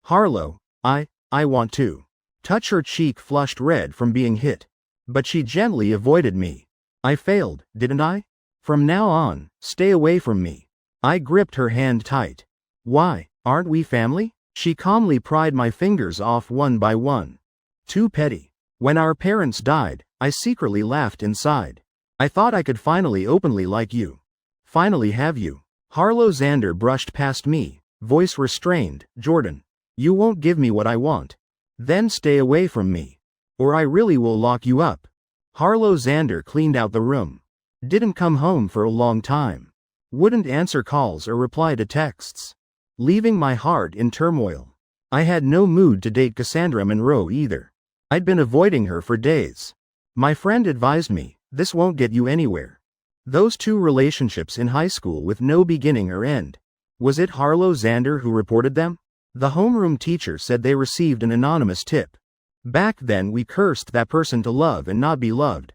Harlow, I want to touch her cheek flushed red from being hit. But she gently avoided me. I failed, didn't I? From now on, stay away from me. I gripped her hand tight. Why, aren't we family? She calmly pried my fingers off one by one. Too petty. When our parents died, I secretly laughed inside. I thought I could finally openly like you. Finally have you. Harlow Xander brushed past me, voice restrained. Jordan, you won't give me what I want. Then stay away from me. Or I really will lock you up. Harlow Xander cleaned out the room. Didn't come home for a long time. Wouldn't answer calls or reply to texts. Leaving my heart in turmoil. I had no mood to date Cassandra Monroe either. I'd been avoiding her for days. My friend advised me, this won't get you anywhere. Those 2 relationships in high school with no beginning or end. Was it Harlow Xander who reported them? The homeroom teacher said they received an anonymous tip. Back then we cursed that person to love and not be loved.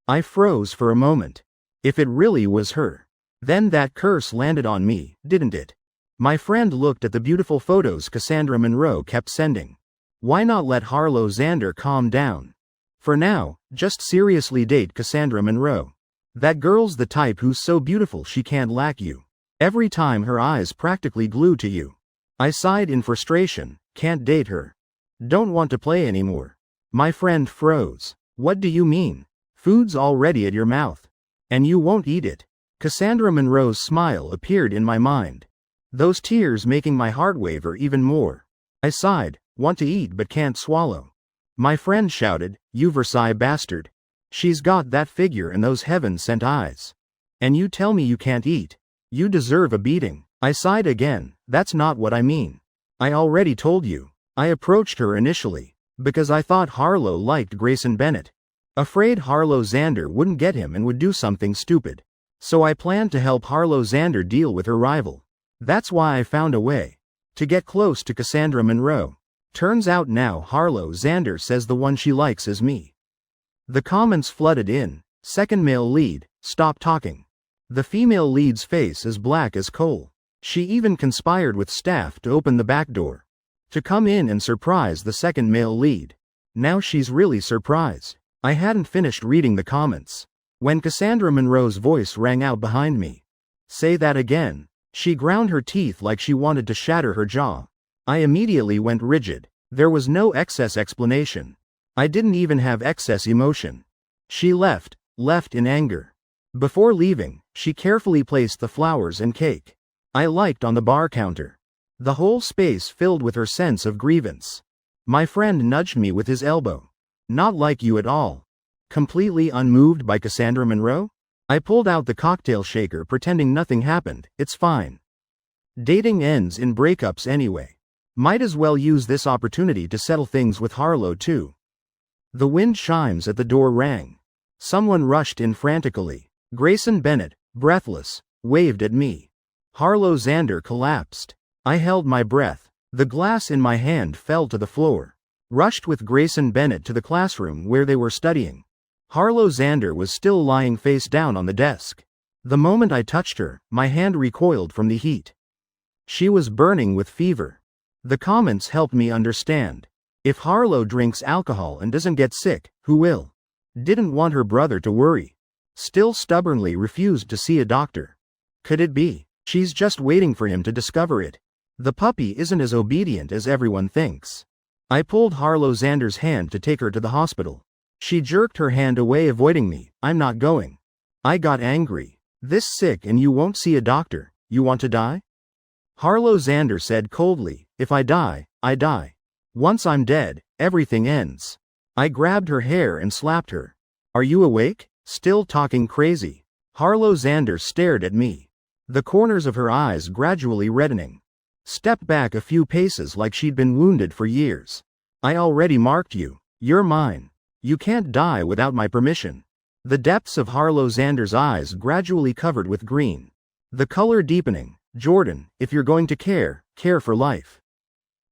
I froze for a moment. If it really was her, then that curse landed on me, didn't it? My friend looked at the beautiful photos Cassandra Monroe kept sending. Why not let Harlow Xander calm down? For now, just seriously date Cassandra Monroe. That girl's the type who's so beautiful she can't lack you. Every time her eyes practically glued to you. I sighed in frustration, can't date her. Don't want to play anymore. My friend froze. What do you mean? Food's already at your mouth. And you won't eat it. Cassandra Monroe's smile appeared in my mind. Those tears making my heart waver even more. I sighed, want to eat but can't swallow. My friend shouted, you Versailles bastard. She's got that figure and those heaven-sent eyes. And you tell me you can't eat. You deserve a beating. I sighed again, that's not what I mean. I already told you. I approached her initially, because I thought Harlow liked Grayson Bennett. Afraid Harlow Xander wouldn't get him and would do something stupid. So I planned to help Harlow Xander deal with her rival. That's why I found a way to get close to Cassandra Monroe. Turns out now Harlow Xander says the one she likes is me. The comments flooded in. Second male lead, stop talking. The female lead's face is black as coal. She even conspired with staff to open the back door. To come in and surprise the second male lead. Now she's really surprised. I hadn't finished reading the comments. When Cassandra Monroe's voice rang out behind me. Say that again. She ground her teeth like she wanted to shatter her jaw. I immediately went rigid. There was no excess explanation. I didn't even have excess emotion. She left in anger. Before leaving, she carefully placed the flowers and cake I liked on the bar counter. The whole space filled with her sense of grievance. My friend nudged me with his elbow. Not like you at all. Completely unmoved by Cassandra Monroe? I pulled out the cocktail shaker pretending nothing happened. It's fine. Dating ends in breakups anyway. Might as well use this opportunity to settle things with Harlow too. The wind chimes at the door rang. Someone rushed in frantically. Grayson Bennett, breathless, waved at me. Harlow Xander collapsed. I held my breath. The glass in my hand fell to the floor. Rushed with Grayson Bennett to the classroom where they were studying. Harlow Xander was still lying face down on the desk. The moment I touched her, my hand recoiled from the heat. She was burning with fever. The comments helped me understand. If Harlow drinks alcohol and doesn't get sick, who will? Didn't want her brother to worry. Still stubbornly refused to see a doctor. Could it be? She's just waiting for him to discover it. The puppy isn't as obedient as everyone thinks. I pulled Harlow Xander's hand to take her to the hospital. She jerked her hand away, avoiding me. I'm not going. I got angry. This sick and you won't see a doctor. You want to die? Harlow Xander said coldly, if I die, I die. Once I'm dead, everything ends. I grabbed her hair and slapped her. Are you awake? Still talking crazy? Harlow Xander stared at me. The corners of her eyes gradually reddening. Stepped back a few paces like she'd been wounded for years. I already marked you. You're mine. You can't die without my permission. The depths of Harlow Xander's eyes gradually covered with green. The color deepening. Jordan, if you're going to care, care for life.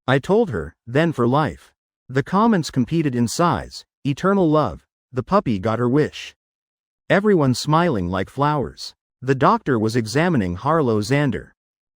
I told her, then for life. The comments competed in size. Eternal love. The puppy got her wish. Everyone smiling like flowers. The doctor was examining Harlow Xander.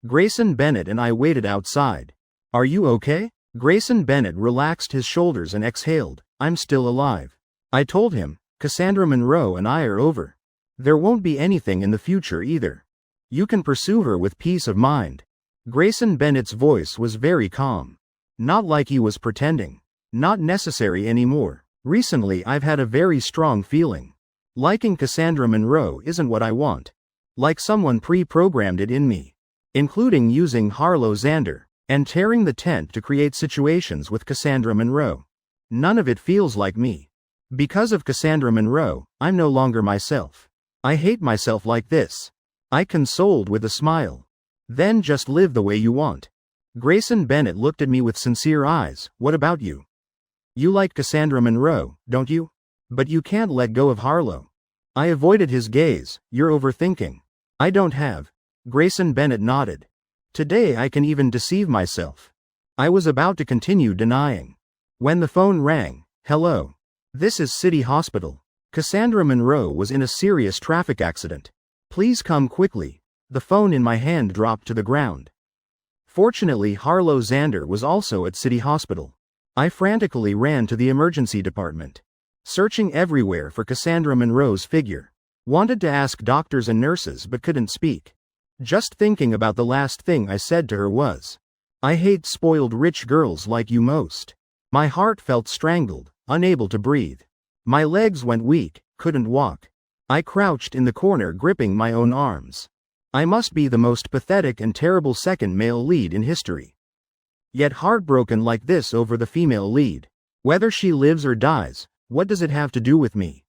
Grayson Bennett and I waited outside. Are you okay? Grayson Bennett relaxed his shoulders and exhaled. I'm still alive. I told him, Cassandra Monroe and I are over. There won't be anything in the future either. You can pursue her with peace of mind. Grayson Bennett's voice was very calm. Not like he was pretending. Not necessary anymore. Recently I've had a very strong feeling. Liking Cassandra Monroe isn't what I want. Like someone pre-programmed it in me. Including using Harlow Xander and tearing the tent to create situations with Cassandra Monroe. None of it feels like me. Because of Cassandra Monroe, I'm no longer myself. I hate myself like this. I consoled with a smile. Then just live the way you want. Grayson Bennett looked at me with sincere eyes. What about you? You like Cassandra Monroe, don't you? But you can't let go of Harlow. I avoided his gaze. You're overthinking. I don't have. Grayson Bennett nodded. Today I can even deceive myself. I was about to continue denying. When the phone rang. Hello. This is City Hospital. Cassandra Monroe was in a serious traffic accident. Please come quickly. The phone in my hand dropped to the ground. Fortunately, Harlow Xander was also at City Hospital. I frantically ran to the emergency department. Searching everywhere for Cassandra Monroe's figure. Wanted to ask doctors and nurses but couldn't speak. Just thinking about the last thing I said to her was, I hate spoiled rich girls like you most. My heart felt strangled, unable to breathe. My legs went weak, couldn't walk. I crouched in the corner gripping my own arms. I must be the most pathetic and terrible second male lead in history. Yet heartbroken like this over the female lead. Whether she lives or dies, what does it have to do with me?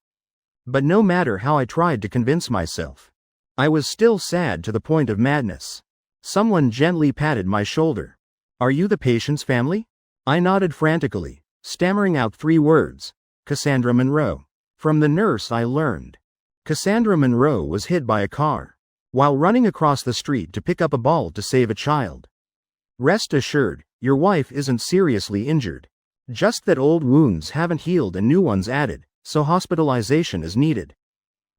But no matter how I tried to convince myself, I was still sad to the point of madness. Someone gently patted my shoulder. Are you the patient's family? I nodded frantically, stammering out 3 words. Cassandra Monroe. From the nurse I learned. Cassandra Monroe was hit by a car while running across the street to pick up a ball to save a child. Rest assured, your wife isn't seriously injured. Just that old wounds haven't healed and new ones added, so hospitalization is needed.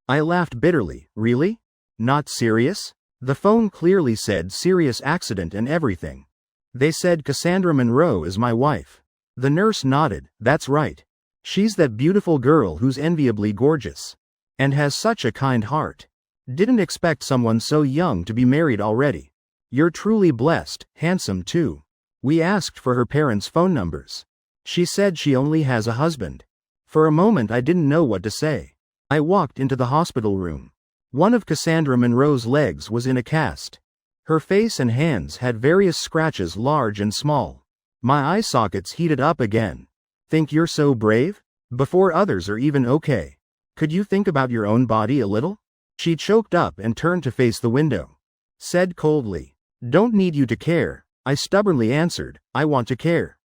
I laughed bitterly. Really? Not serious? The phone clearly said serious accident and everything. They said Cassandra Monroe is my wife. The nurse nodded. That's right. She's that beautiful girl who's enviably gorgeous. And has such a kind heart. Didn't expect someone so young to be married already. You're truly blessed, handsome too. We asked for her parents' phone numbers. She said she only has a husband. For a moment I didn't know what to say. I walked into the hospital room. One of Cassandra Monroe's legs was in a cast. Her face and hands had various scratches, large and small. My eye sockets heated up again. Think you're so brave? Before others are even okay. Could you think about your own body a little? She choked up and turned to face the window. Said coldly, "Don't need you to care." I stubbornly answered, "I want to care."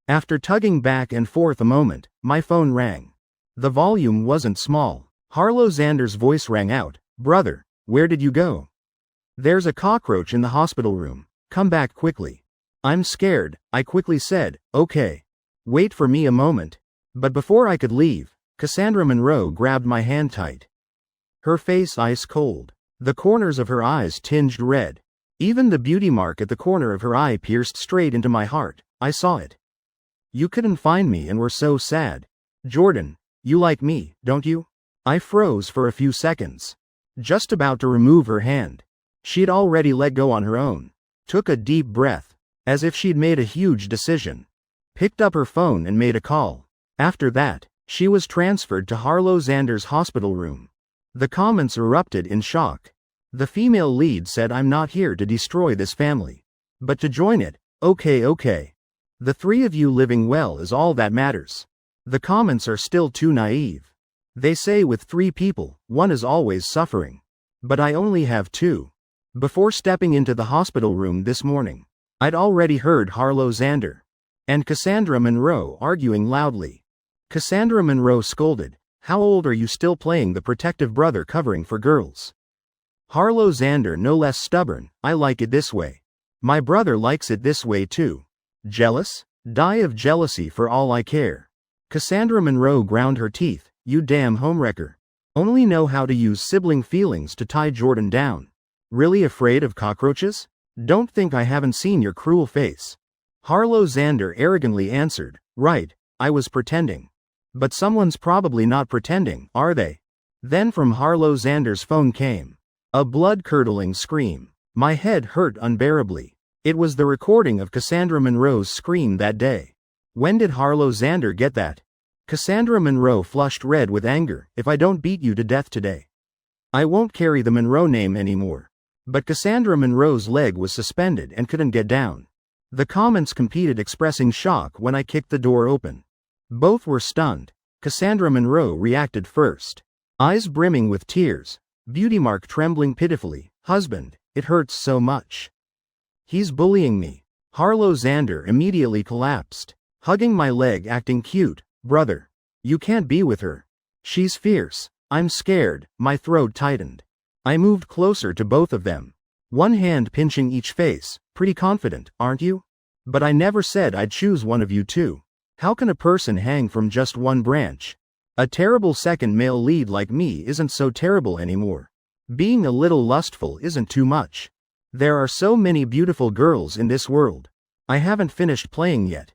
After tugging back and forth a moment, my phone rang. The volume wasn't small. Harlow Xander's voice rang out, "Brother, where did you go?" "There's a cockroach in the hospital room. Come back quickly." "I'm scared," I quickly said. "Okay. Wait for me a moment." But before I could leave, Cassandra Monroe grabbed my hand tight. Her face ice cold. The corners of her eyes tinged red. Even the beauty mark at the corner of her eye pierced straight into my heart. I saw it. "You couldn't find me and were so sad. Jordan, you like me, don't you?" I froze for a few seconds. Just about to remove her hand. She'd already let go on her own. Took a deep breath, as if she'd made a huge decision. Picked up her phone and made a call. After that, she was transferred to Harlow Xander's hospital room. The comments erupted in shock. The female lead said, "I'm not here to destroy this family, but to join it. Okay. The three of you living well is all that matters." The comments are still too naive. They say with 3 people, one is always suffering. But I only have 2. Before stepping into the hospital room this morning, I'd already heard Harlow Xander and Cassandra Monroe arguing loudly. Cassandra Monroe scolded, "How old are you still playing the protective brother covering for girls?" Harlow Xander no less stubborn, "I like it this way. My brother likes it this way too." Jealous? Die of jealousy for all I care. Cassandra Monroe ground her teeth, "You damn homewrecker. Only know how to use sibling feelings to tie Jordan down. Really afraid of cockroaches? Don't think I haven't seen your cruel face." Harlow Xander arrogantly answered, "Right, I was pretending. But someone's probably not pretending, are they?" Then from Harlow Xander's phone came a blood-curdling scream. My head hurt unbearably. It was the recording of Cassandra Monroe's scream that day. When did Harlow Xander get that? Cassandra Monroe flushed red with anger. "If I don't beat you to death today, I won't carry the Monroe name anymore." But Cassandra Monroe's leg was suspended and couldn't get down. The comments competed, expressing shock when I kicked the door open. Both were stunned. Cassandra Monroe reacted first. Eyes brimming with tears. Beauty mark trembling pitifully. "Husband, it hurts so much. He's bullying me." Harlow Xander immediately collapsed, hugging my leg, acting cute. "Brother, you can't be with her. She's fierce." "I'm scared." My throat tightened. I moved closer to both of them, one hand pinching each face. "Pretty confident, aren't you? But I never said I'd choose one of you two. How can a person hang from just one branch? A terrible second male lead like me isn't so terrible anymore. Being a little lustful isn't too much. There are so many beautiful girls in this world. I haven't finished playing yet."